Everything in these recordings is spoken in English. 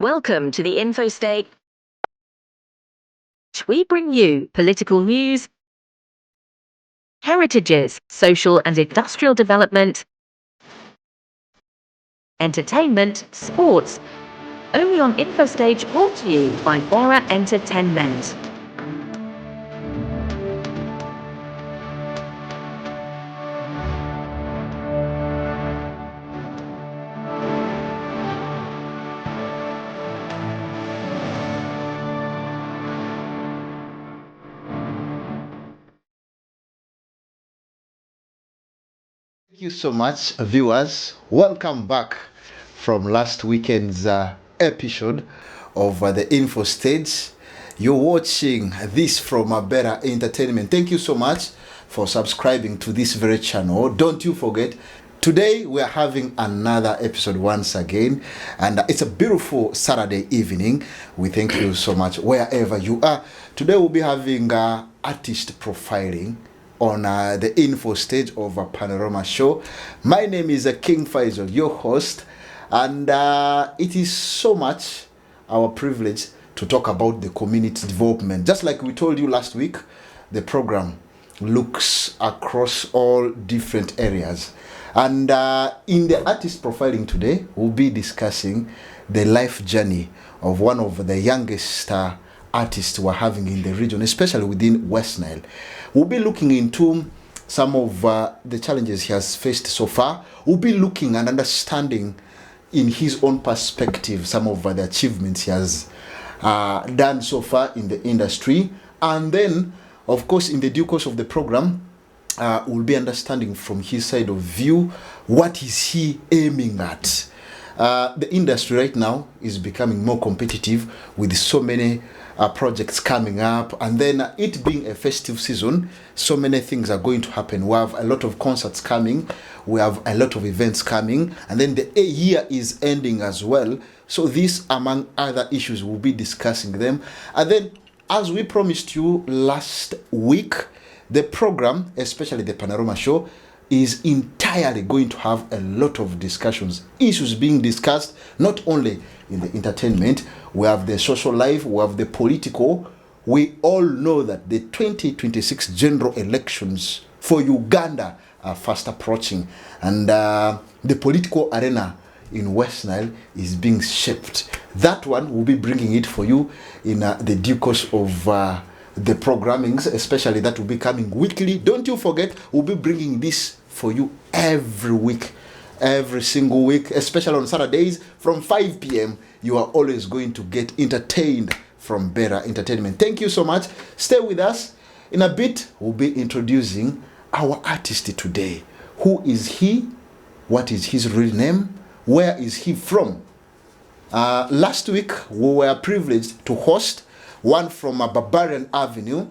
Welcome to the Infostage. We bring you political news, heritages, social and industrial development, entertainment, sports. Only on Infostage, brought to you by Bora Entertainment. Thank you so much, viewers. Welcome back from last weekend's episode of the Info Stage. You're watching this from Better Entertainment. Thank you so much for subscribing to this very channel. Don't you forget, today we are having another episode once again, and it's a beautiful Saturday evening. We thank you so much wherever you are. Today we'll be having artist profiling on the Info Stage of a Panorama Show. My name is King Faisal, your host, and it is so much our privilege to talk about the community development. Just like we told you last week, the program looks across all different areas. And in the artist profiling today, we'll be discussing the life journey of one of the youngest artists we're having in the region, especially within West Nile. We'll be looking into some of the challenges he has faced so far. We'll be looking and understanding in his own perspective some of the achievements he has done so far in the industry. And then, of course, in the due course of the program, we'll be understanding from his side of view what is he aiming at. The industry right now is becoming more competitive with so many projects coming up, and then it being a festive season, so many things are going to happen. We have a lot of concerts coming, we have a lot of events coming, and then the year is ending as well. So this, among other issues, we'll be discussing them. And then, as we promised you last week, the program, especially the Panorama Show, is entirely going to have a lot of discussions, issues being discussed, not only in the entertainment, we have the social life, we have the political. We all know that the 2026 general elections for Uganda are fast approaching, and the political arena in West Nile is being shaped. That one will be bringing it for you in the due course of the programmings, especially that will be coming weekly. Don't you forget, we'll be bringing this for you every week, every single week, especially on Saturdays from 5 p.m. You are always going to get entertained from Better Entertainment. Thank you so much. Stay with us. In a bit, we'll be introducing our artist today. Who is he? What is his real name? Where is he from? Last week, we were privileged to host one from Barbarian Avenue,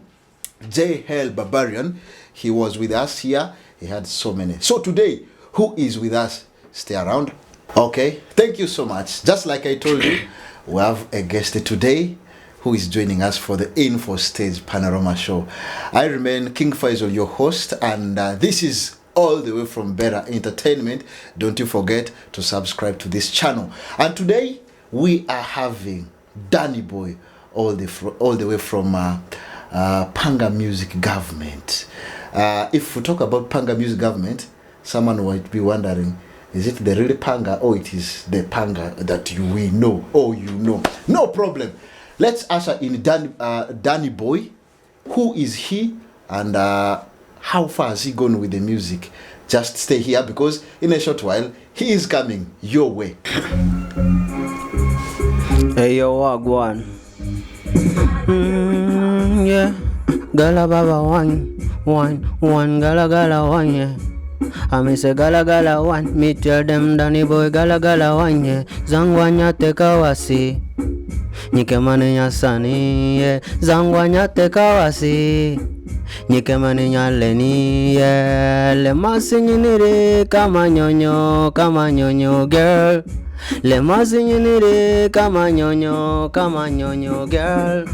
J. Hale Barbarian. He was with us here. He had so many. So today, who is with us? Stay around. Okay, thank you so much. Just like I told you, we have a guest today who is joining us for the Info Stage Panorama Show. I remain King Faisal, your host, and this is all the way from Better Entertainment. Don't you forget to subscribe to this channel. And today, we are having Danny Boy all the way from Panga Music Government. If we talk about Panga Music Government, someone might be wondering, is it the real Panga or it is the Panga that we know or you know? No problem. Let's usher in Danny Boy. Who is he, and how far has he gone with the music? Just stay here, because in a short while he is coming your way. Hey yo, Wagwan. Yeah. Gala baba one, gala gala one, yeah. I me say gala gala one, me tell them Danny Boy gala gala one, yeah. Zangwanya teka wasi, nyike mane nya sani, yeah. Zangwanya teka wasi, nyike mane nya leni, yeah. Le masi nyinire kama nyonyo girl. Lema sinyenere kama nyonyo girl.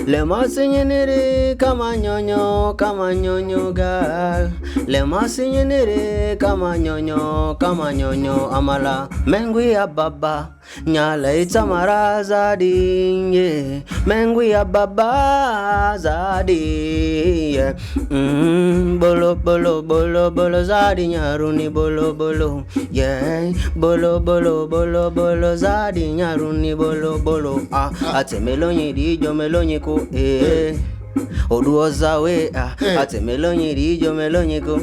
Lema sinyenere kama nyonyo girl. Lema sinyenere kama nyonyo amala. Mengwi ya baba nyala itamara zadi, yeah. Mengwi ya baba zadi, yeah. Bolo zadi nyaruni bolo, yeah. Bolo zadi nyaruni bolo. Ate melonye dijo melonye ko, Oduozawe, ate melonye dijo melonye ko,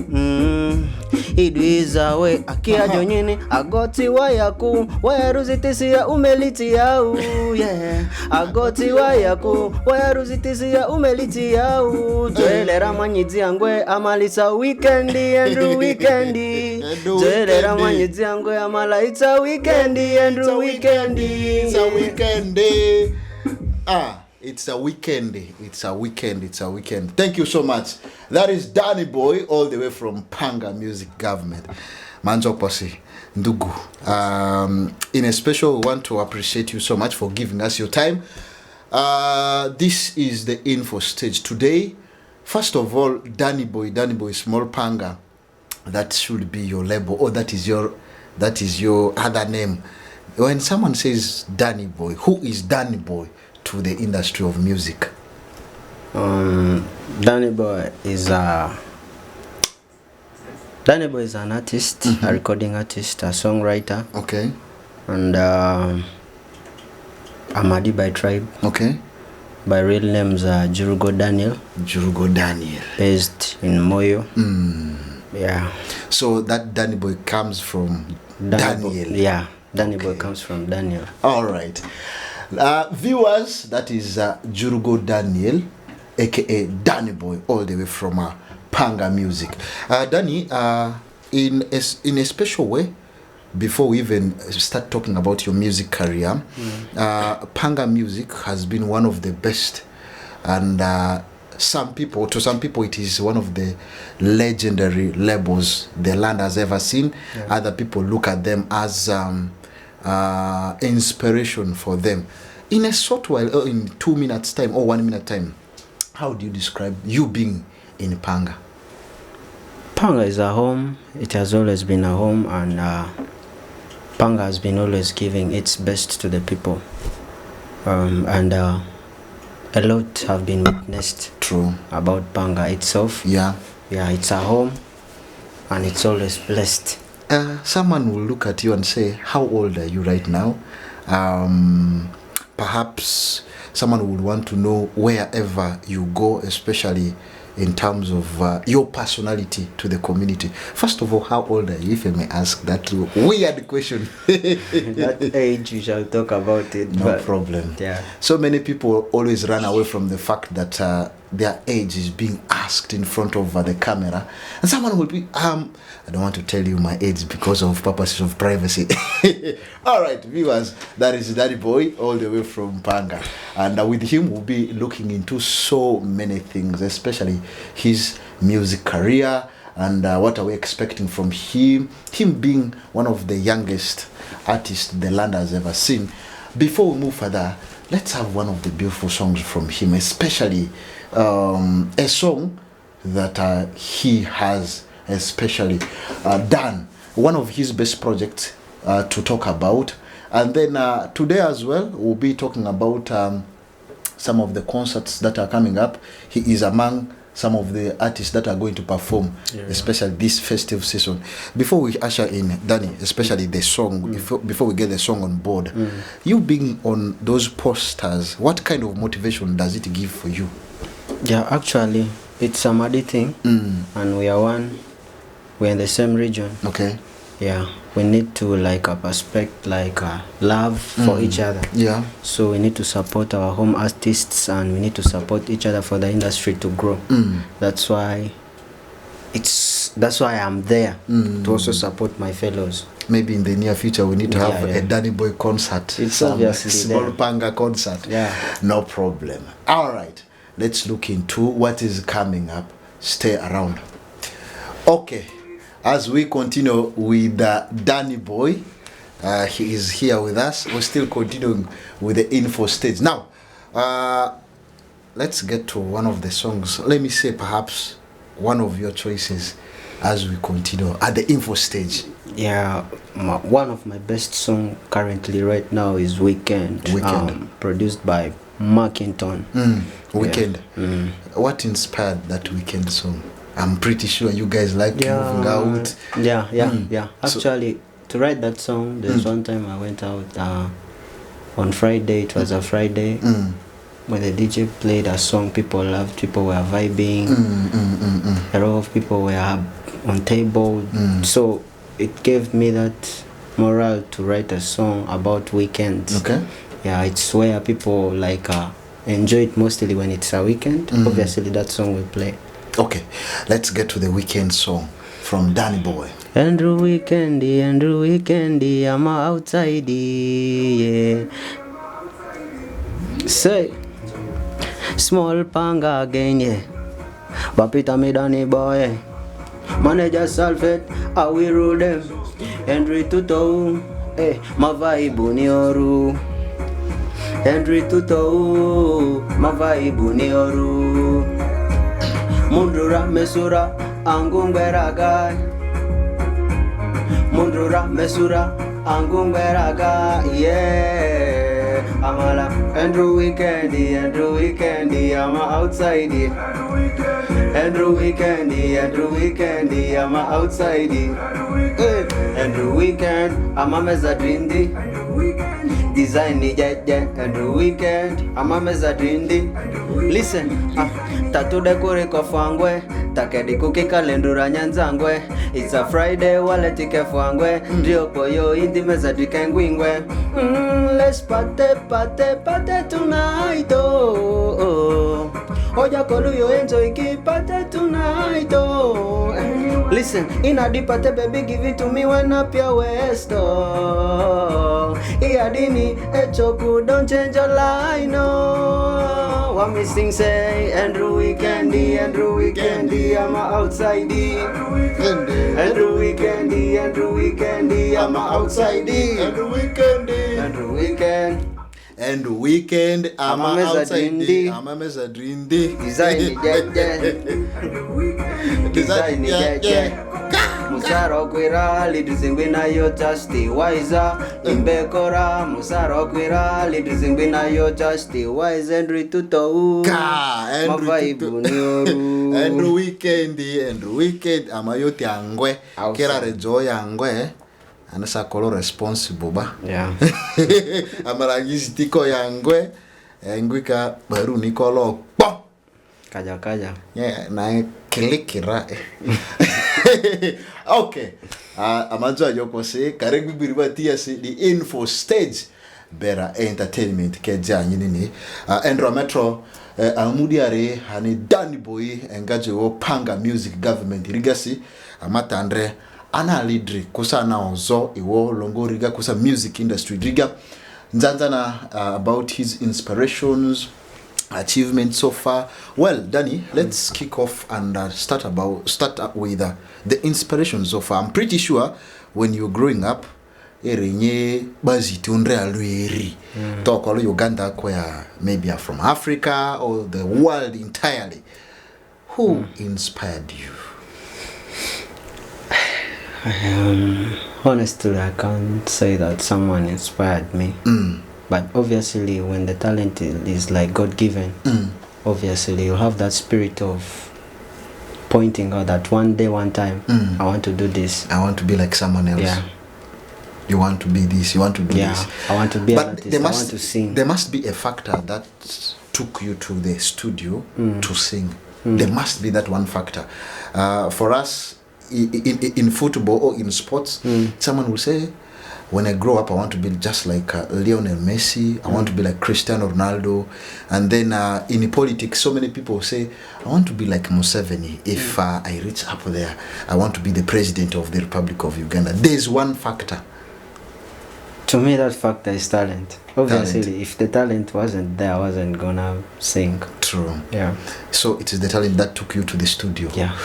Idwizawe, akia jonyini, agoti wayaku, wayaruzitisia umelitia yeah. Agoti wayaku, wayaruzitisia umelitia Joelera manyidzi angwe, amalisa weekendi, Andrew weekendi. Joelera manyidzi angwe, amalaita weekendi, Andrew weekendi. It's a weekend day. It's a weekend. It's a weekend. Thank you so much. That is Danny Boy, all the way from Panga Music Government. Manzo Posse, Ndugu. In a special, we want to appreciate you so much for giving us your time. This is the info stage today. First of all, Danny Boy, Small Panga. That should be your label, or that is your other name. When someone says Danny Boy, who is Danny Boy to the industry of music? Danny Boy is an artist, a recording artist, a songwriter. Okay. And Amadi by tribe. Okay. By real names Jurugo Daniel. Based in Moyo. Yeah. So that Danny Boy comes from Daniel. Yeah. Danny Boy comes from Daniel. All right. Viewers, that is Jurugo Daniel, aka Danny Boy, all the way from Panga Music. Danny, in a special way, before we even start talking about your music career, Panga Music has been one of the best, and to some people it is one of the legendary labels the land has ever seen. Yeah. Other people look at them as inspiration for them. In a short while, or in 2 minutes time or 1 minute time, how do you describe you being in Panga? Panga is a home. It has always been a home, and Panga has been always giving its best to the people, and a lot have been witnessed. True. About Panga itself. Yeah, it's a home, and it's always blessed. Someone will look at you and say, how old are you right now? Perhaps someone would want to know wherever you go, especially in terms of your personality to the community. First of all, how old are you, if I may ask that weird question? That age, we shall talk about it. No problem. Yeah. So many people always run away from the fact that their age is being asked in front of the camera. And someone will be, I don't want to tell you my age because of purposes of privacy. All right, viewers, that is Danny Boy, all the way from Panga. And with him, we'll be looking into so many things, especially his music career and what are we expecting from him being one of the youngest artists the land has ever seen. Before we move further, let's have one of the beautiful songs from him, especially a song that he has especially done, one of his best projects to talk about. And then today as well, we'll be talking about some of the concerts that are coming up. He is among some of the artists that are going to perform, especially this festive season. Before we usher in Danny, especially the song, before we get the song on board, you being on those posters, what kind of motivation does it give for you? Yeah, actually, it's a Madi thing, and we are one. We're in the same region. Okay. Yeah, we need to respect, love for each other. Yeah. So we need to support our home artists, and we need to support each other for the industry to grow. That's why I'm there to also support my fellows. Maybe in the near future we need to have a Danny Boy concert. It's obviously small Panga concert. Yeah. No problem. All right. Let's look into what is coming up. Stay around. Okay. As we continue with Danny Boy, he is here with us. We're still continuing with the info stage. Now, let's get to one of the songs. Let me say perhaps one of your choices as we continue at the info stage. Yeah, one of my best song currently right now is Weekend. Produced by Markington. Weekend. Yeah. What inspired that Weekend song? I'm pretty sure you guys like moving out. Yeah. Actually, to write that song, there's one time I went out on Friday. It was a Friday when the DJ played a song people loved. People were vibing. A lot of people were on table. So it gave me that morale to write a song about weekends. Okay. Yeah, it's where people like enjoy it mostly when it's a weekend. Obviously, that song will play. Okay, let's get to the Weekend song from Danny Boy. Andrew Weekendy, I'm outside, yeah. Say, small Panga again, yeah. Bapita me Danny Boy, manager Salfet, I will rule them. Henry Tuto, my vibe ni oru. Henry Tuto, my vibe ni oru. Mundura mesura angungweraga. Mundura mesura angungweraga. Yeah, Amala Andrew Weekendy, I'm outside. Andrew Weekendy, I'm outside. Andrew Weekend, I'm a mezadrindi. Design ni jaja. Andrew Weekend, I'm a mezadrindi. Listen, tatu dekore kofangwe, takedi kuki kalendura nyanzangwe. It's a Friday, wale tike fangwe. Ndio poyo indi mezadrike ngwingwe. Let's party tonight, oh. Oja koluyo enjoy ki party tonight, oh. Listen, in a deep party, baby, give it to me when up your waist, oh. Iadini, echoku, don't change your line, oh. What me sing say, Andrew Weekendy, I'm outside. Andrew Weekendy, I'm outside. And Weekend, I'm outside. I'm a mezadrindi. Design yeah. Musaro kwira liduzingwina yo justy wiser imbekora musaro kwira liduzingwina yo justy wise Henry Tuto mavaibu nioru Andrew Weekend amayoti angwe kera rejo yangwe anasa kolo responsible ba yeah amarangizi tiko yangwe ngwika baru nikolo po kaja yeah na kilikira okay amajwa yokose karegu biriba TSC the info stage better entertainment keja nyinini Andrew Metro amudiare hani Danny Boy engaje wo Panga music government rigasi amata Andre ana lidri kusa na ozo iwo longo riga kusa music industry riga nzanzana about his inspirations, achievements so far. Well, Danny, let's kick off and start up with the inspiration so far. I'm pretty sure when you're growing up, erenye bazi tunre alweri talk all Uganda where maybe are from Africa or the world entirely. Who inspired you? Honestly, I can't say that someone inspired me. But obviously, when the talent is like God-given, obviously you have that spirit of pointing out that one day, one time, I want to do this. I want to be like someone else. Yeah. You want to be this, you want to do this. I want to be but an artist, I want to sing. There must be a factor that took you to the studio to sing. There must be that one factor. For us, in football or in sports, someone will say, when I grow up, I want to be just like Lionel Messi. I want to be like Cristiano Ronaldo. And then in politics, so many people say, I want to be like Museveni. If I reach up there, I want to be the president of the Republic of Uganda. There's one factor. To me, that factor is talent. Obviously, if the talent wasn't there, I wasn't gonna sing. True. Yeah. So it is the talent that took you to the studio. Yeah.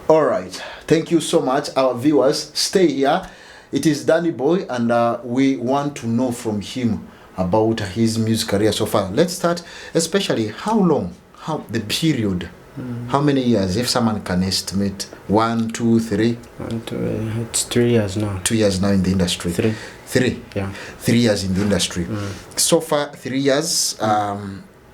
All right. Thank you so much, our viewers. Stay here. it is Danny Boy, and we want to know from him about his music career so far. Let's start, especially how long, how the period, how many years, if someone can estimate, 1, 2, 3? It's 3 years now. 2 years now in the industry. 3? Yeah. 3 years in the industry. So far, 3 years,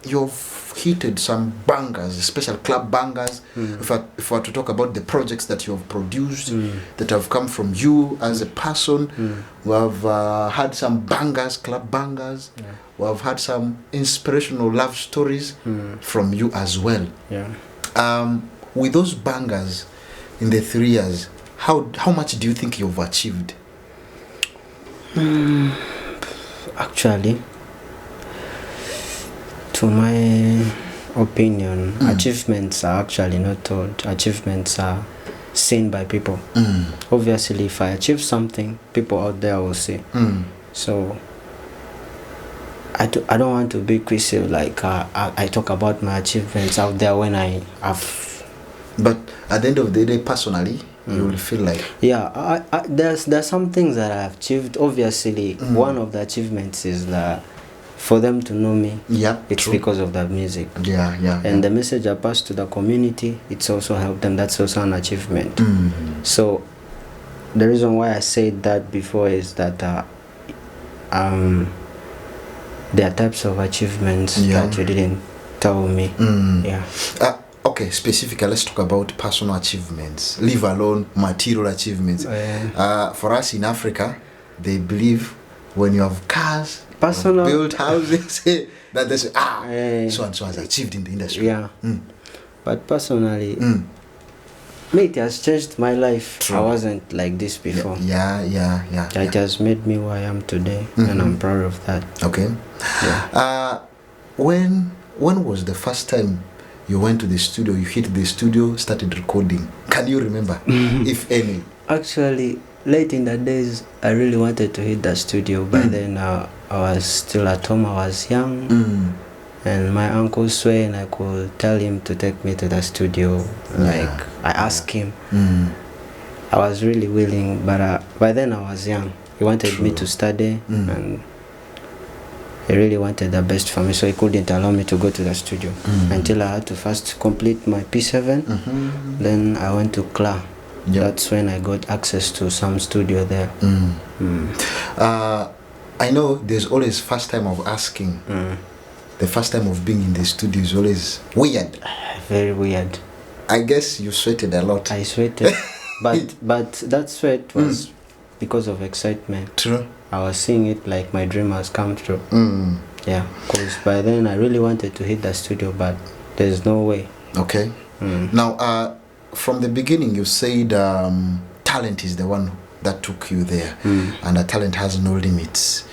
you've hitted some bangers, especially club bangers. If I were to talk about the projects that you have produced, that have come from you as a person, we have had some bangers, club bangers. We have had some inspirational love stories from you as well. Yeah. With those bangers in the 3 years, how much do you think you've achieved? Actually, to my opinion, achievements are actually not told. Achievements are seen by people. Obviously, if I achieve something, people out there will see. So I don't want to be quick, like I talk about my achievements out there when I have. But at the end of the day, personally, you will feel like... Yeah, there's some things that I've achieved. Obviously, one of the achievements is that for them to know me, it's true. Because of that music. And the message I pass to the community, it's also helped them. That's also an achievement. So the reason why I said that before is that there are types of achievements that you didn't tell me. Okay, specifically, let's talk about personal achievements, leave alone material achievements. For us in Africa, they believe when you have cars, personal, built houses, that they say, so and so has achieved in the industry. But personally, it has changed my life. True. I wasn't like this before. It has made me who I am today, and I'm proud of that. Okay. When was the first time you went to the studio, you hit the studio, started recording? Can you remember, if any? Actually, late in the days, I really wanted to hit the studio. By then, I was still at home. I was young, and my uncle sway, and I could tell him to take me to the studio. I asked him. I was really willing, but by then I was young. He wanted me to study, and he really wanted the best for me, so he couldn't allow me to go to the studio until I had to first complete my P7. Then I went to CLA. That's when I got access to some studio there. I know there's always first time of asking. The first time of being in the studio is always weird. Very weird. I guess you sweated a lot. I sweated, but that sweat was because of excitement. True. I was seeing it like my dream has come true. Because by then I really wanted to hit the studio, but there's no way. Okay. Now, from the beginning, you said talent is the one that took you there, and the talent has no limits.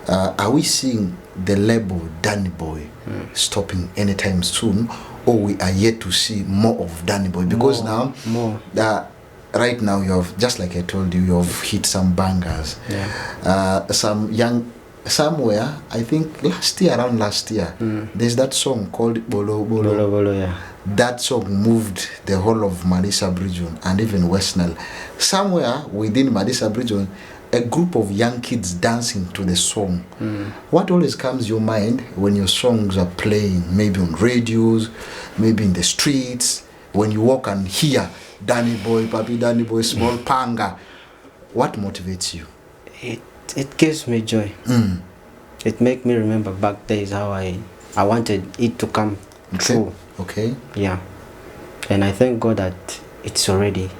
Are we seeing the label Danny Boy stopping anytime soon, or we are yet to see more of Danny Boy? Because right now you have, just like I told you, you have hit some bangers. Somewhere, I think around last year, there's that song called Bolo Bolo. Bolo Bolo, That song moved the whole of Madisa region and even West Nile. Somewhere within Madisa region, a group of young kids dancing to the song. What always comes to your mind when your songs are playing, maybe on radios, maybe in the streets, when you walk and hear Danny Boy, Papi Danny Boy, Small Panga? What motivates you? It gives me joy. It makes me remember back days how I wanted it to come true. Okay. Yeah. And I thank God that it's already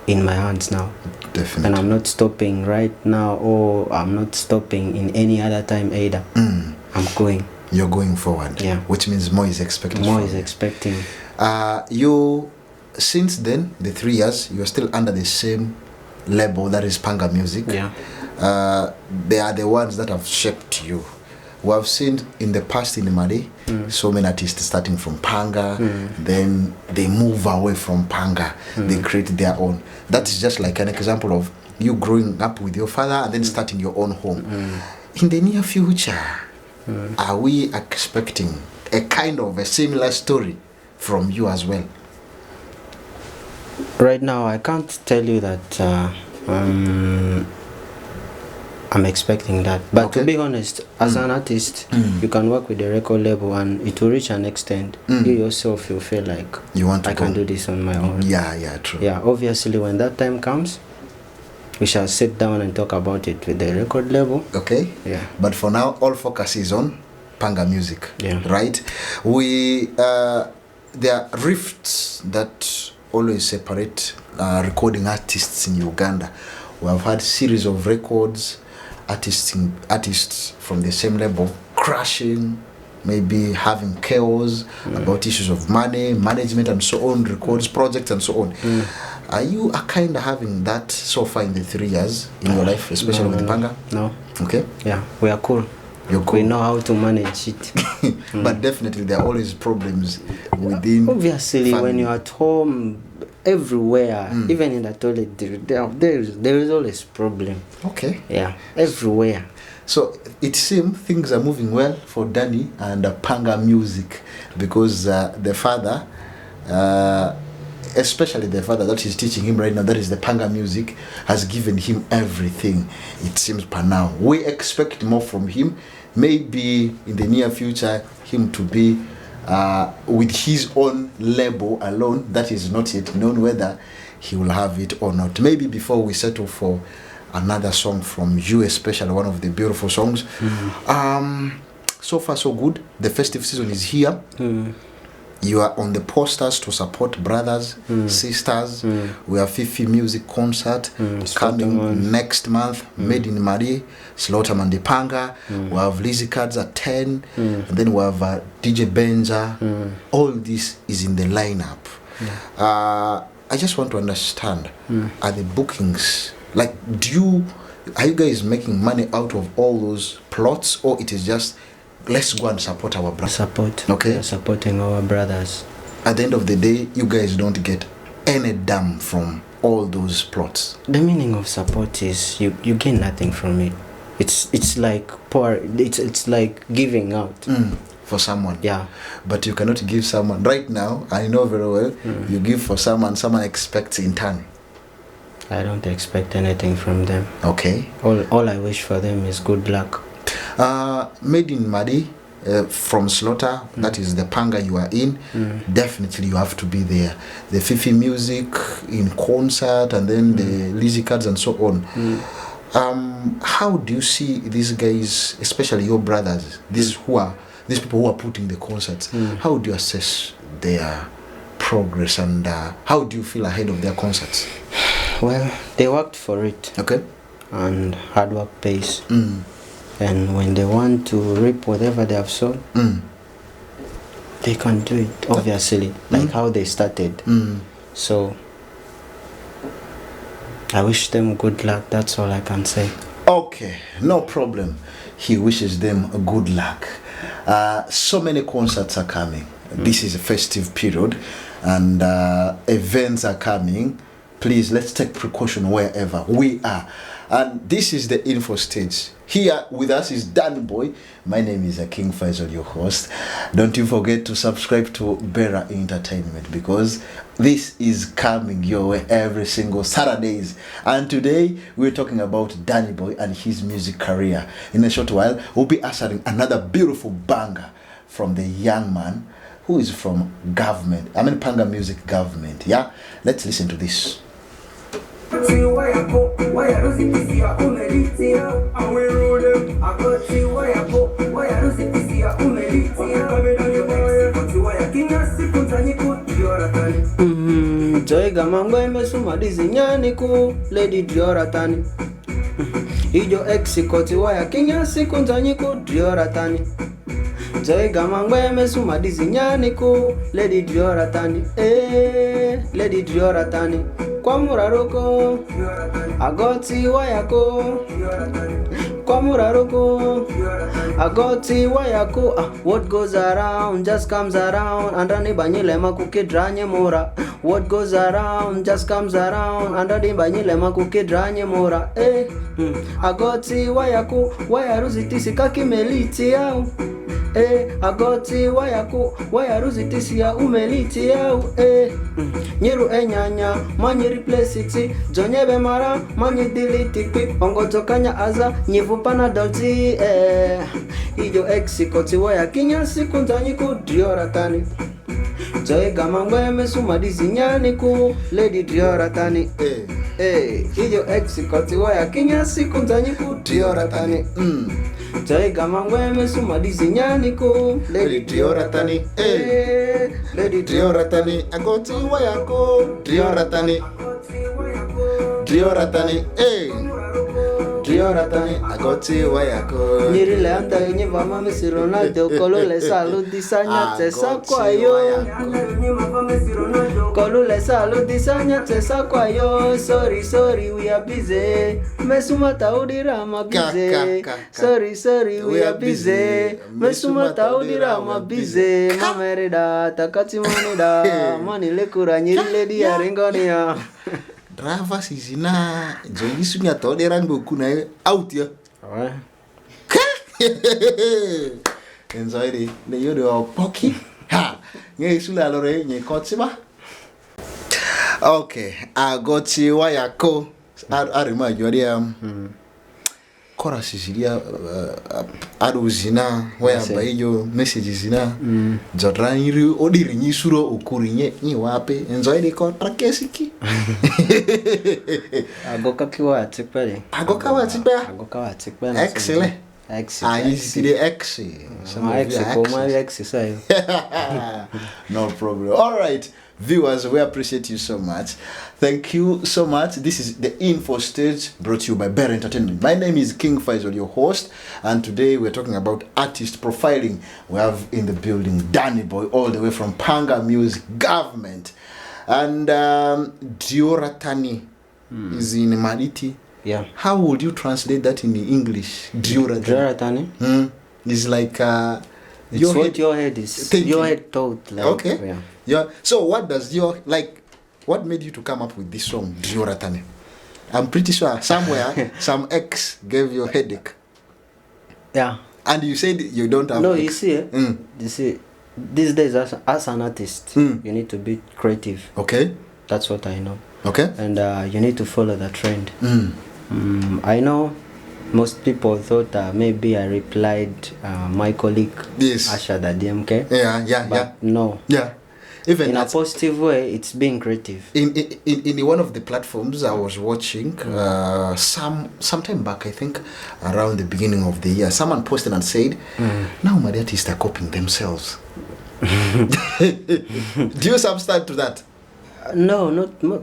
in my hands now. Definitely. And I'm not stopping right now, or I'm not stopping in any other time either. I'm going. You're going forward. Yeah. Which means more is expected. More is expecting. You, since then, the 3 years, you're still under the same label, that is Panga Music. Yeah. They are the ones that have shaped you. We have seen in the past in Mali, so many artists starting from Panga, then they move away from Panga, they create their own. That is just like an example of you growing up with your father and then starting your own home. In the near future, are we expecting a kind of a similar story from you as well? Right now, I can't tell you that I'm expecting that. But Okay. to be honest, as an artist, you can work with the record label and it will reach an extent. You yourself, you feel like You want to I can go. do this on my own. Yeah, true. Yeah, obviously, when that time comes, we shall sit down and talk about it with the record label. Okay. Yeah. But for now, all focus is on Panga music. Yeah. Right. There are rifts that always separate recording artists in Uganda. We have had series of records, artists from the same label crashing, maybe having chaos about issues of money, management, and so on, records, projects, and so on. Are you kind of having that so far in the 3 years in your life, especially with Panga? No. Okay. Yeah, we are cool. You're cool. We know how to manage it. But definitely there are always problems within. Obviously, family. when you're at home, everywhere, even in the toilet, there is always problem. Okay. Yeah, everywhere. So it seems things are moving well for Danny and Panga music, because the father, especially the father that is teaching him right now, that is the Panga music, has given him everything, it seems, per now. We expect more from him. Maybe in the near future, him to be with his own label alone. That is not yet known whether he will have it or not. Maybe before we settle for another song from you, especially one of the beautiful songs. So far so good. The festive season is here. You are on the posters to support brothers, sisters. We have Fifi Music Concert coming next month, Made in Marie, Slaughterman de Panga. We have Lizzy Cards at 10, and then we have DJ Benza. All this is in the lineup. I just want to understand, are the bookings, like, are you guys making money out of all those plots, or it is just, let's go and support our brothers? Support. Okay. We are supporting our brothers. At the end of the day, you guys don't get any damn from all those plots. The meaning of support is you gain nothing from it. It's like it's like giving out. For someone. Yeah. But you cannot give someone. Right now, I know very well, you give for someone expects in turn. I don't expect anything from them. Okay. All I wish for them is good luck. Made in Madi, from Slaughter, that is the Panga you are in, definitely you have to be there. The Fifi Music in concert, and then the Lizzy Cards and so on. How do you see these guys, especially your brothers, these people who are putting the concerts, how do you assess their progress, and how do you feel ahead of their concerts? Well, they worked for it. Okay. And hard work pays. And when they want to reap whatever they have sown, they can do it, obviously, like how they started. So I wish them good luck. That's all I can say. Okay, no problem. He wishes them a good luck. So many concerts are coming. This is a festive period, and events are coming. Please, let's take precaution wherever we are. And this is the Infostage. Here with us is Danny Boy. My name is King Faisal, your host. Don't you forget to subscribe to Bera Entertainment, because this is coming your way every single Saturdays. And today we're talking about Danny Boy and his music career. In a short while, we'll be answering another beautiful banger from the young man who is from government. I mean Panga Music Government. Yeah, let's listen to this. Joiga mangwe mesuma dizinyani ku Lady Dioratani. Ijo exikoti waya kinya siku nzanyi ku Dioratani. Joiga mangwe mesuma dizinyani ku Lady Dioratani. Lady Dioratani. Kwa muraroko agoti wayako kwa muraruku agoti wayaku what goes around just comes around andani banyilema kukidranya mura what goes around just comes around andani banyilema kukidranya mura agoti wayaku wayaruzitisi kakimeliti yao agoti wayaruzitisi ya umeliti yao nyiru enyanya manyi replace it jonyebe mara manyi delete it ongotokanya aza nyivu panadolti ijo exikoti waya kinya siku ntanyi kudriora tani joy gamangwe mesumadizi nyani ku lady driora tani ijo exikoti waya kinya siku ntanyi kudriora tani joy gamangwe mesumadizi nyani ku lady driora tani lady driora tani agoti waya ko driora tani driora tani driora tani agoti waya ko nyiri leanda yenye vama Messi Ronaldo kolole saludi sanya tesa kwayo kolole saludi sanya tesa kwayo sorry we are busy mesuma taudira ma busy sorry we are busy mesuma taudira ma busy mamerida takati manida manile kura nyiri lady ya ringonia Drava sizina joyi sunya todera ngoku na out ya. Ouais. Enjoy the yodo poki. Ha. Nge sula lore nye kotsiba. Okay, agoti wayako arima jori kora sisilia aduzina waya bayo message zina jodraniri odiri nyisuro okurinye ni wape enjoy the contract kesiki agoka kiwa tikpele agoka wa tikpe excellent is the X sayo. No problem. All right, viewers, we appreciate you so much. Thank you so much. This is the Infostage brought to you by Bear Entertainment. My name is King Faisal, your host, and today we're talking about artist profiling. We have in the building Danny Boy, all the way from Panga Music Government, and Dioratani is in Mariti. Yeah. How would you translate that in English? Dioratani? It's like it's what your head is thinking. Your head thought. Like, okay. Yeah. So what does what made you to come up with this song, Dioratani? I'm pretty sure somewhere some ex gave you a headache. Yeah. And you said you don't have. No, ex. you see, these days as an artist, you need to be creative. Okay. That's what I know. Okay. And you need to follow the trend. I know most people thought maybe I replied my colleague Asha the DMK. Yeah. No. Yeah. Even in a positive way, it's being creative. In one of the platforms I was watching, some time back, I think around the beginning of the year, someone posted and said, now my artists are copying themselves. Do you subscribe to that? No,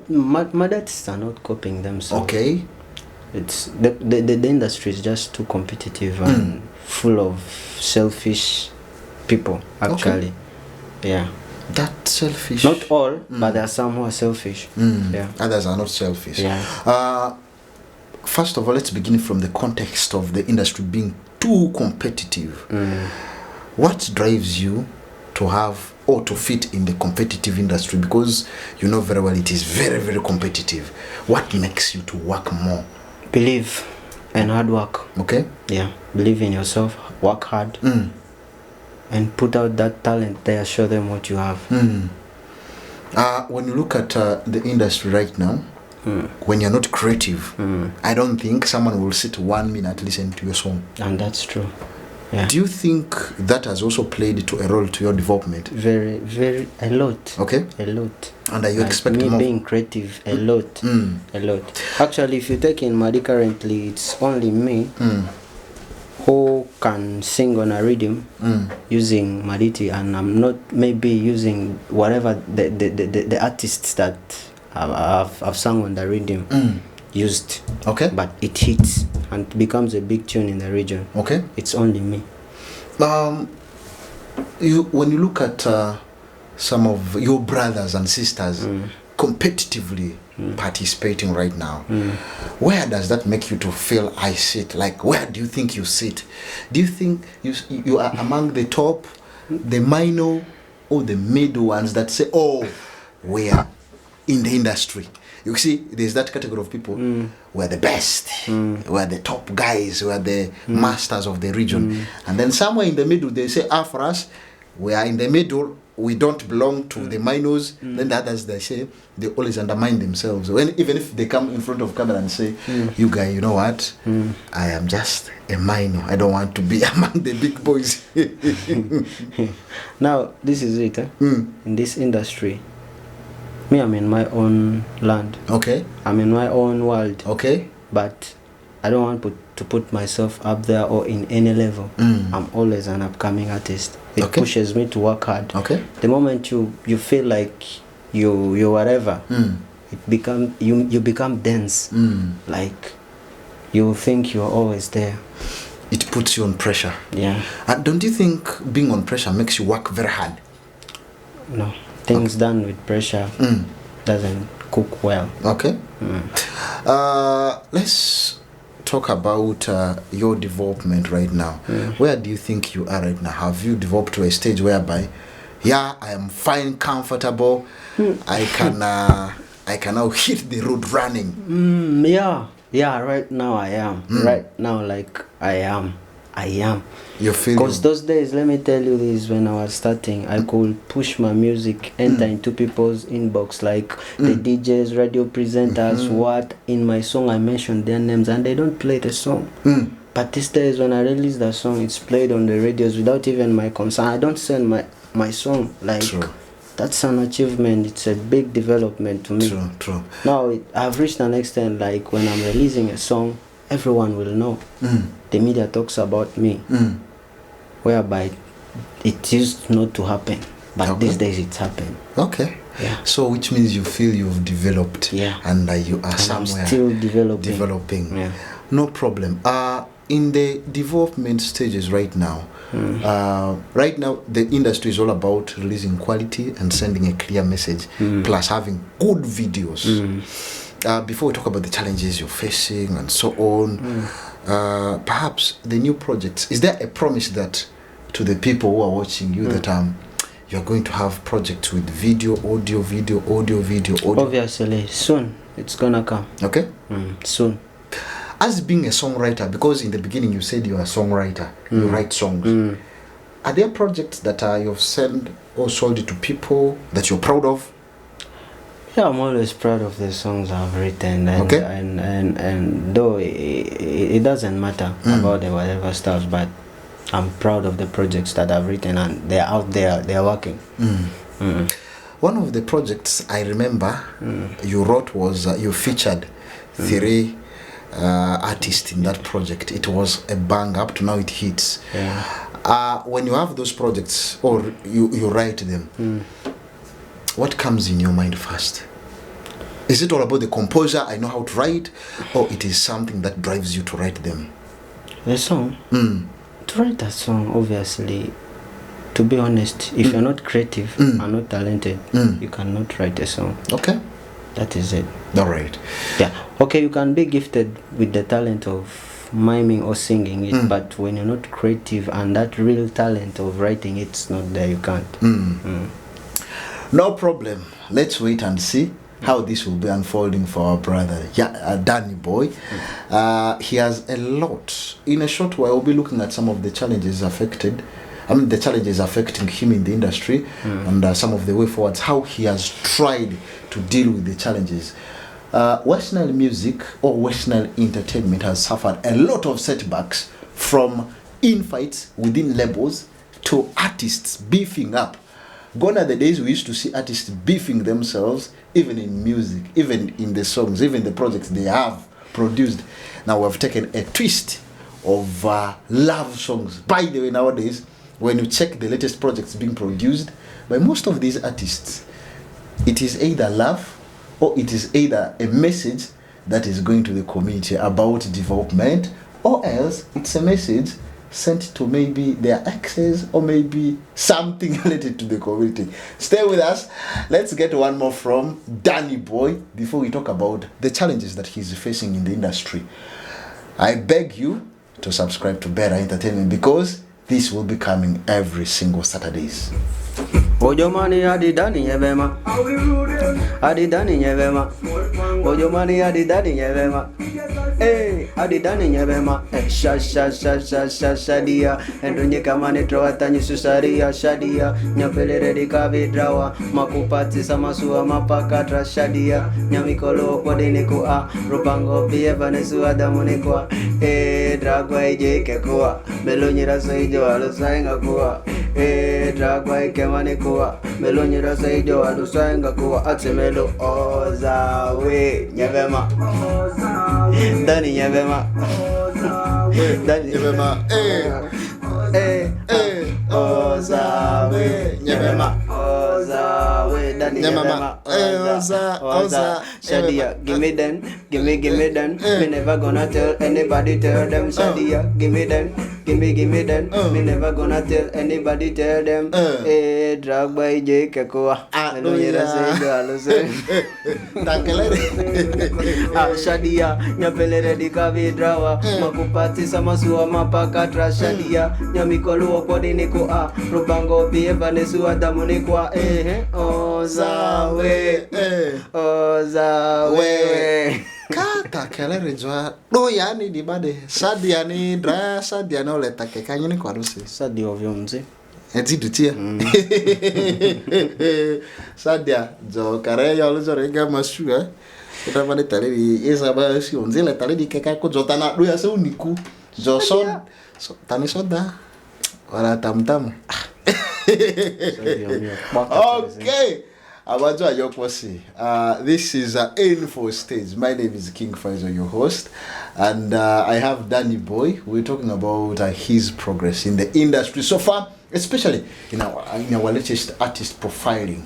my artists are not copying themselves. Okay. It's the industry is just too competitive and full of selfish people, actually. Okay. Yeah. That selfish. Not all, but there are some who are selfish. Yeah. Others are not selfish. Yeah. First of all, let's begin from the context of the industry being too competitive. What drives you to have or to fit in the competitive industry? Because you know very well it is very, very competitive. What makes you to work more? Believe and hard work. Okay. Yeah. Believe in yourself, work hard. And put out that talent there, show them what you have. When you look at the industry right now, when you're not creative, I don't think someone will sit 1 minute listening to your song. And that's true. Yeah. Do you think that has also played a role to your development? Very, very, a lot. Okay. A lot. And are you expecting me more? Being creative, a lot. A lot. Actually, if you take in Madi currently, it's only me who can sing on a rhythm using Maditi, and I'm not maybe using whatever the artists that I've sung on the rhythm used. Okay. But it hits and becomes a big tune in the region. Okay. It's only me. When you look at some of your brothers and sisters competitively, participating right now. Where does that make you to feel I sit? Like, where do you think you sit? Do you think you are among the top, the minor, or the middle ones that say, oh, we are in the industry? You see, there's that category of people. We're the best. We're the top guys. We're the masters of the region. And then somewhere in the middle, they say, for us, we are in the middle. We don't belong to the minors. Then the others, they say, they always undermine themselves. Even if they come in front of camera and say, you guys, you know what? I am just a minor. I don't want to be among the big boys. Now, this is it. In this industry, me, I'm in my own land. Okay. I'm in my own world. Okay. But I don't want to put myself up there or in any level. I'm always an upcoming artist. It pushes me to work hard. Okay. The moment you feel like you whatever, you become dense. Like you think you're always there. It puts you on pressure. Yeah. And don't you think being on pressure makes you work very hard? No. Things done with pressure doesn't cook well. Okay. Let's talk about your development right now. Where do you think you are right now? Have you developed to a stage whereby, I am fine, comfortable, I can now hit the road running? Yeah, right now I am. Right now, like I am. You feel? Because those days, let me tell you this, when I was starting, I could push my music, enter into people's inbox, like the DJs, radio presenters, what in my song I mentioned their names and they don't play the song. But these days when I release the song, it's played on the radios without even my concern. I don't send my song. Like, that's an achievement. It's a big development to me. True. Now, I've reached an extent, like when I'm releasing a song, everyone will know. The media talks about me, whereby it used not to happen, but these days it's happened. Okay. Yeah. So which means you feel you've developed, and you are somewhere I'm still developing. Yeah. No problem. In the development stages right now, the industry is all about releasing quality and sending a clear message, plus having good videos. Before we talk about the challenges you're facing and so on, perhaps the new projects, is there a promise that to the people who are watching you that you're going to have projects with video, audio? Obviously, soon it's gonna come. Okay. Soon. As being a songwriter, because in the beginning you said you're a songwriter, you write songs. Are there projects that you've sent or sold it to people that you're proud of? Yeah, I'm always proud of the songs I've written, and though it doesn't matter about the whatever stuff, but I'm proud of the projects that I've written, and they're out there, they're working. One of the projects I remember you wrote was you featured 3 artists in that project. It was a bang. Up to now it hits. When you have those projects or you write them, what comes in your mind first? Is it all about the composer, I know how to write, or it is something that drives you to write them? The song? To write a song, obviously, to be honest, if you're not creative and not talented, you cannot write a song. Okay. That is it. All right. Yeah. Okay, you can be gifted with the talent of miming or singing it, but when you're not creative and that real talent of writing it's not there, you can't. No problem. Let's wait and see how this will be unfolding for our brother, Danny Boy. He has a lot. In a short while, we'll be looking at some of the challenges affecting him in the industry, and some of the way forwards, how he has tried to deal with the challenges. West Nile music or West Nile entertainment has suffered a lot of setbacks, from infights within labels to artists beefing up. Gone are the days we used to see artists beefing themselves, even in music, even in the songs, even the projects they have produced. Now we've taken a twist of love songs. By the way, nowadays, when you check the latest projects being produced by most of these artists, it is either love or it is either a message that is going to the community about development, or else it's a message sent to maybe their exes or maybe something related to the community. Stay with us. Let's get one more from Danny Boy before we talk about the challenges that he's facing in the industry. I beg you to subscribe to Better Entertainment because this will be coming every single Saturdays. Ojo mani adi dani nyevema. Adi dani nyevema. Ojo mani adi dani nyevema. Adi dani nyevema. Shadia. Endonye kamani trowatanyi susaria shadia. Nyapelere dikavidrawa. Makupati samasua mapakatra shadia. Nyamikolo kwa dini a. Rupango pie vanesu adamuni kwa. Dragwa ije kekua. Melonyira soijo alusainga kuwa. Dragwa ikemani kuwa. Melonyira soijo alusainga kuwa. Atemelo ozawe nyevema. Dani nyevema. Dani Nyevema. Ozawe nyevema. Ozawe Dani nyevema. Oza Shadia. Give me them. Give me them. Me never gonna tell anybody, tell them Shadia. Give me them. Give me them. Me never gonna tell anybody, tell them. Drag by J Kakua. Melonyira soijo alusainga. Shadia, nyapelere dikavidrawa. Makupati samasua mapakatra shadia. Nyamikolo kwa dini kwa. Rupango pie vanesu adamuni kwa. Ozawe. Ozawe. Kata kelere jwa do yani di bade sadia ni dra sadia no leta ke kanyini kwa rusi Sadia ovyo mzee. eti dutia sadia jo kare yo lo renga masua ita bade tale di esa ba si onzela tale di keka ko jota na do ya se uniku jo son so tani soda wala tamtam. Okay. This is Infostage. My name is King Faizo, your host, and I have Danny Boy. We're talking about his progress in the industry so far, especially in our latest artist profiling.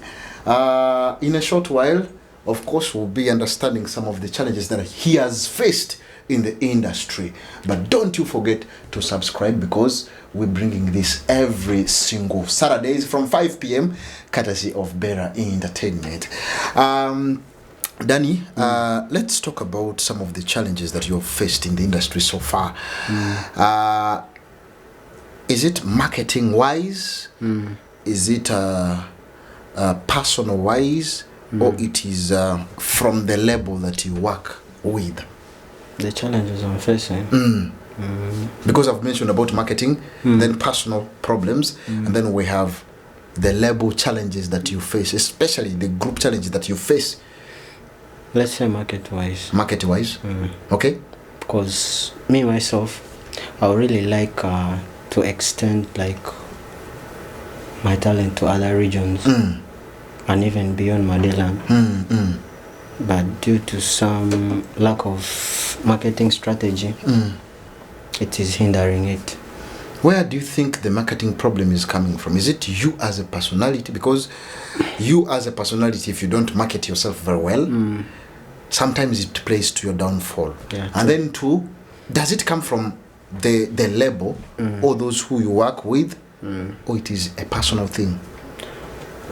In a short while, of course, we'll be understanding some of the challenges that he has faced in the industry. But don't you forget to subscribe because we're bringing this every single Saturdays from 5 p.m. courtesy of Better Entertainment. Danny, let's talk about some of the challenges that you've faced in the industry so far. Is it marketing wise? Is it personal wise? Or it is from the label that you work with? The challenges I'm facing. Because I've mentioned about marketing, then personal problems, and then we have the label challenges that you face, especially the group challenges that you face. Let's say market-wise. Market-wise? Okay. Because me, myself, I would really like to extend like my talent to other regions and even beyond Madeland. But due to some lack of marketing strategy, it is hindering it. Where do you think the marketing problem is coming from? Is it you as a personality? Because you as a personality, if you don't market yourself very well, sometimes it plays to your downfall. Yeah, and then two, does it come from the label or those who you work with, or it is a personal thing?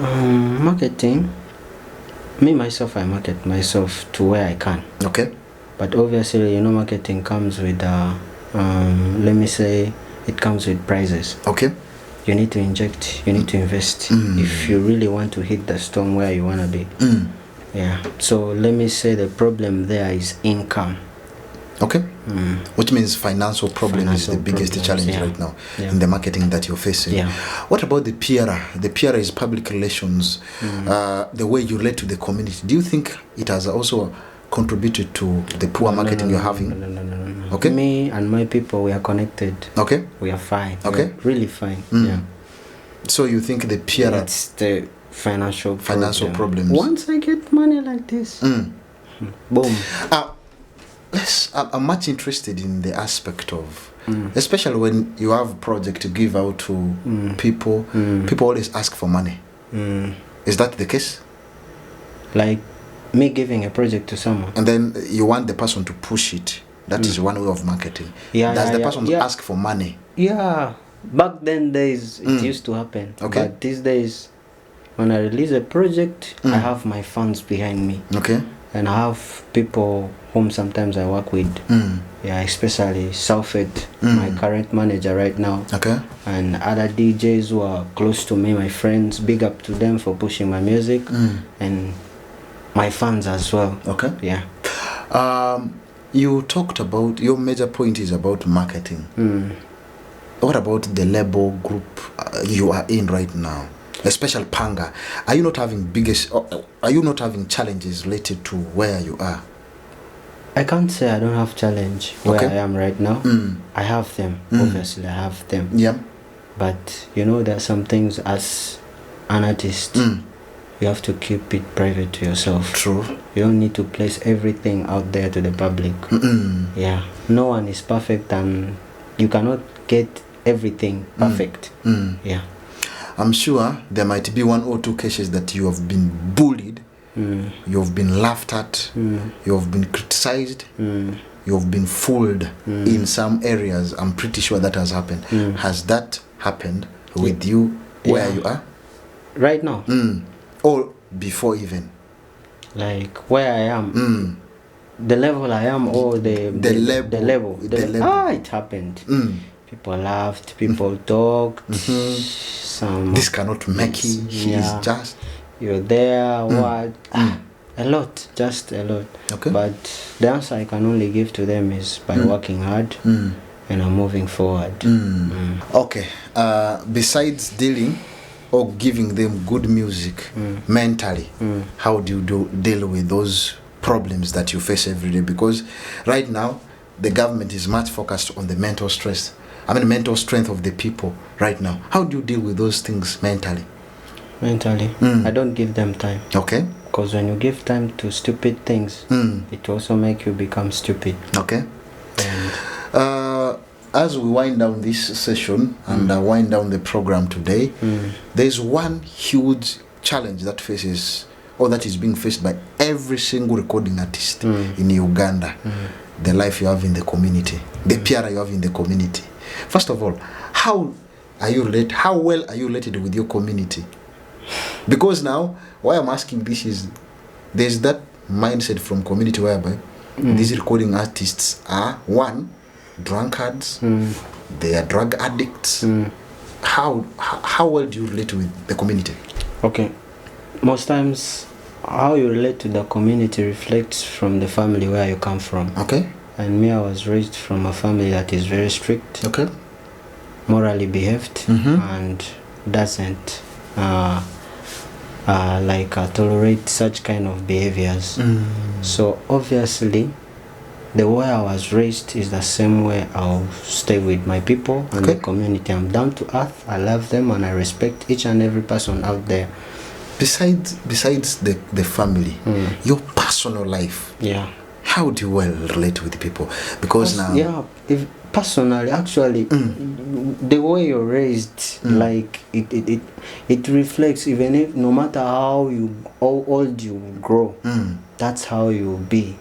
Marketing, me myself, I market myself to where I can. Okay. But obviously, marketing comes with, let me say, it comes with prices. Okay. You need to inject, you need to invest if you really want to hit the storm where you want to be. Yeah. So let me say the problem there is income. Okay. Which means financial problem is the biggest challenge right now in the marketing that you're facing. Yeah. What about the PR? The PR is public relations, the way you relate to the community. Do you think it has also contributed to the poor marketing you're having? No. Okay. Me and my people, we are connected. Okay. We are fine. Okay. We are really fine. Yeah. So you think the PR... It's the financial problems. Once I get money like this, boom. I'm much interested in the aspect of, especially when you have a project to give out to people, people always ask for money. Is that the case? Like me giving a project to someone. And then you want the person to push it. That is one way of marketing. Does the person ask for money? Yeah, back then days it used to happen. Okay. But these days, when I release a project, I have my fans behind me. Okay. And I have people whom sometimes I work with. Yeah, especially Southend, my current manager right now. Okay. And other DJs who are close to me, my friends. Big up to them for pushing my music. And my fans as well. Okay. Yeah. You talked about, your major point is about marketing. What about the label group you are in right now, especially Panga? Are you not having challenges related to where you are? I can't say I don't have challenge where Okay. I am right now. I have them. Obviously, I have them. Yeah. But you know, there are some things as an artist, you have to keep it private to yourself. True. You don't need to place everything out there to the public. Yeah. No one is perfect, and you cannot get everything perfect. Yeah. I'm sure there might be 1 or 2 cases that you have been bullied, you have been laughed at, you have been criticized, you have been fooled in some areas. I'm pretty sure that has happened. Has that happened with you where you are? Right now? Or before even? Like where I am? The level I am, or the level? It happened. People laughed, people talked. Some This cannot make it. He's just... You're there, what? A lot, just a lot. Okay. But the answer I can only give to them is by working hard and I'm moving forward. Okay. Besides dealing or giving them good music mentally, how do you deal with those problems that you face every day? Because right now the government is much focused on the mental strength of the people right now. How do you deal with those things mentally? I don't give them time. Okay. Because when you give time to stupid things, it also make you become stupid. Okay. As we wind down this session and wind down the program today, there's one huge challenge that is being faced by every single recording artist in Uganda. The life you have in the community, the PR you have in the community. First of all, how well are you related with your community? Because now, why I'm asking this is, there's that mindset from community whereby these recording artists are, one, drunkards, they are drug addicts. How well do you relate with the community? Okay. Most times, how you relate to the community reflects from the family where you come from. Okay. And me, I was raised from a family that is very strict, Okay. morally behaved, and doesn't tolerate such kind of behaviors. So obviously, the way I was raised is the same way I'll stay with my people and the community. I'm down to earth. I love them and I respect each and every person out there. Besides the family, your personal life, how do you well relate with people? Because Personally, actually, the way you're raised, like it reflects, even if no matter how old you grow, that's how you'll be.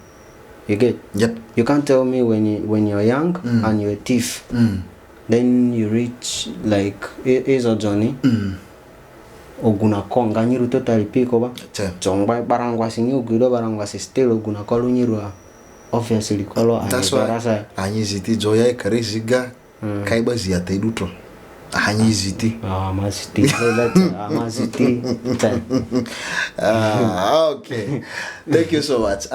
You get? Yep. You can't tell me when you're young and you're a thief, then you reach like is a journey. Oguna konga nyiru totally piko ba. Chongba barangwa sinyo gudo barangwa still oguna kolu nyiru. Obviously kolo anyibarasa anyiziti joya ikariziga kaiba ziyata iduto anyiziti amaziti okay. Thank you so much.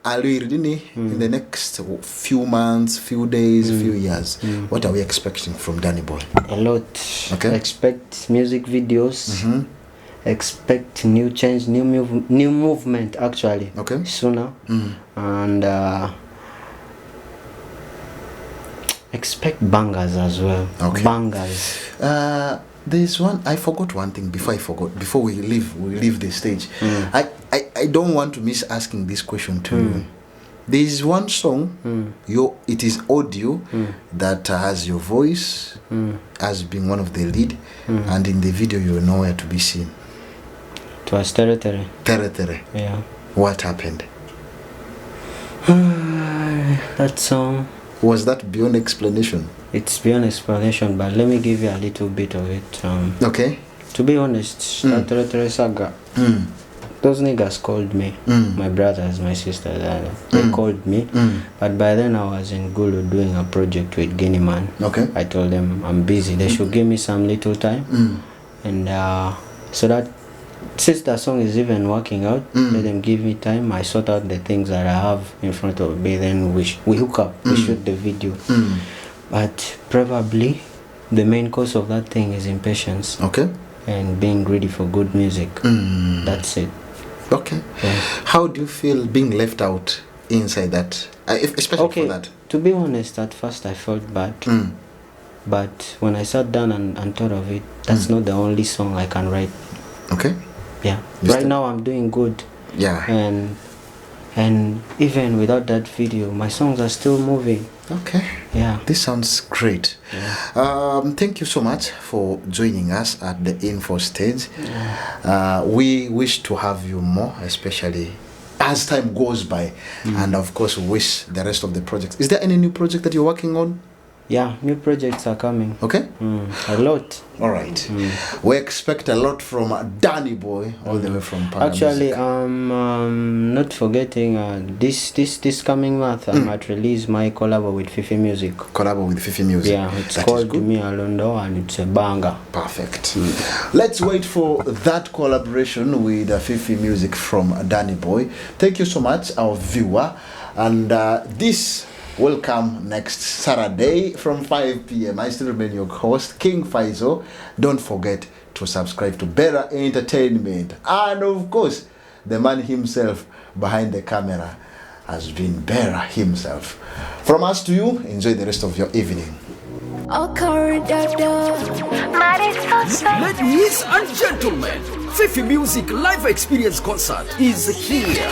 Aluirdini, in the next few months, few days, few years, what are we expecting from Danny Boy? A lot. Okay. Expect music videos. Expect new change, new movement actually. Okay. Sooner. And expect bangers as well. Okay. Bangers. There's one, I forgot one thing before we leave the stage. I don't want to miss asking this question to you. There is one song, it is audio that has your voice as being one of the lead, and in the video you're nowhere to be seen. It was Tere. Yeah. What happened? That song. Was that beyond explanation? It's beyond explanation, but let me give you a little bit of it. Okay. To be honest, saga. Those niggas called me, my brothers, my sisters, they called me. But by then I was in Gulu doing a project with Guinea Man. Okay. I told them I'm busy. They should give me some little time. And so that since that song is even working out, let them give me time. I sort out the things that I have in front of me. Then we hook up, we shoot the video. But probably the main cause of that thing is impatience. Okay. And being ready for good music. That's it. Okay. Yeah. How do you feel being left out inside that, especially for that? To be honest, at first I felt bad. But when I sat down and thought of it, that's not the only song I can write. Okay. Yeah. Right now I'm doing good. Yeah. And even without that video, my songs are still moving. Okay. Yeah. This sounds great. Yeah. Thank you so much for joining us at the Infostage. Yeah. We wish to have you more, especially as time goes by. And of course, we wish the rest of the projects. Is there any new project that you're working on? Yeah, new projects are coming. Okay. A lot. All right. We expect a lot from Danny Boy, all the way from Panga. Actually, not forgetting this coming month I might release my collab with Fifi Music. Collab with Fifi Music. Yeah, it's called Me Alondo and it's a banger. Perfect. Let's wait for that collaboration with Fifi Music from Danny Boy. Thank you so much, our viewer, and this will come next Saturday from 5 p.m. I still remain your host, King Faizo. Don't forget to subscribe to Better Entertainment. And of course, the man himself behind the camera has been Better himself. From us to you, enjoy the rest of your evening. Ladies and gentlemen, Fifi Music Live Experience Concert is here.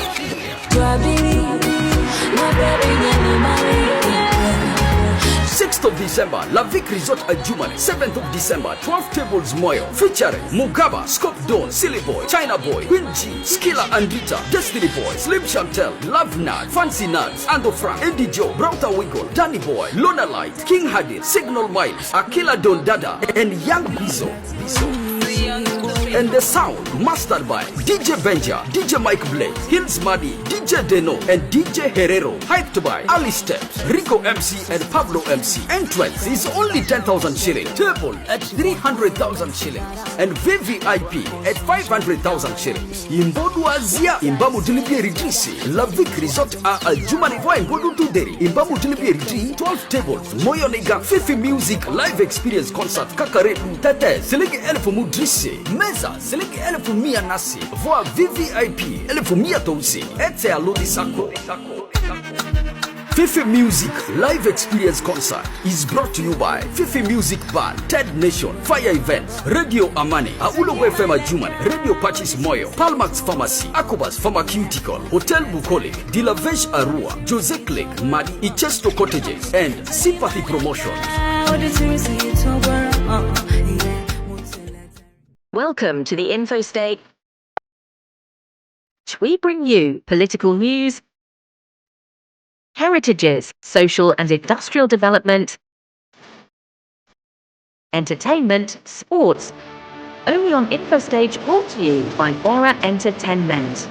6th of December, La Vic Resort at Jumani. 7th of December, 12 Tables Moyo. Featuring Mugaba, Scope Dawn, Silly Boy, China Boy, Queen G, Skilla and Rita, Destiny Boy, Slim Chantel, Love Nut, Fancy Nuts, Ando Frank, Eddie Joe, Brauta Wiggle, Danny Boy, Lona Light, King Hadid, Signal Miles, Akila Don Dada, and Young Bizo. And the sound mastered by DJ Benja, DJ Mike Blake, Hills Madi, DJ Deno, and DJ Herrero. Hyped by Ali Steps, Rico MC, and Pablo MC. Entrance is only 10,000 shillings. Table at 300,000 shillings. And VVIP at 500,000 shillings. Imbodu Azia, Imbamu Dilibye Ridisi, La Vic Resort a Jumani Voa Imbodu Tuderi, Imbamu Dilibye Ridi, 12 tables, Moyonega, Fifi Music Live Experience Concert, Kakare, Tete, Selege Elfu Mudrisi, Meza, Selege Elfu Mia Nasi, Voa VVIP, Elfu Mia Tousi, Ete Alodi Sako. Fifi Music Live Experience Concert is brought to you by Fifi Music Band, Ted Nation, Fire Events, Radio Amani, Aulowe Fema Juman, Radio Pachis Moyo, Palmax Pharmacy, Akobas Pharmaceutical, Hotel Bukole, Dilavesh Arua, Jose Click, Madi, Ichesto Cottages, and Sympathy Promotions. Welcome to the Infostage. We bring you political news, heritages, social and industrial development, entertainment, sports, only on Infostage, brought to you by Better Entertainment.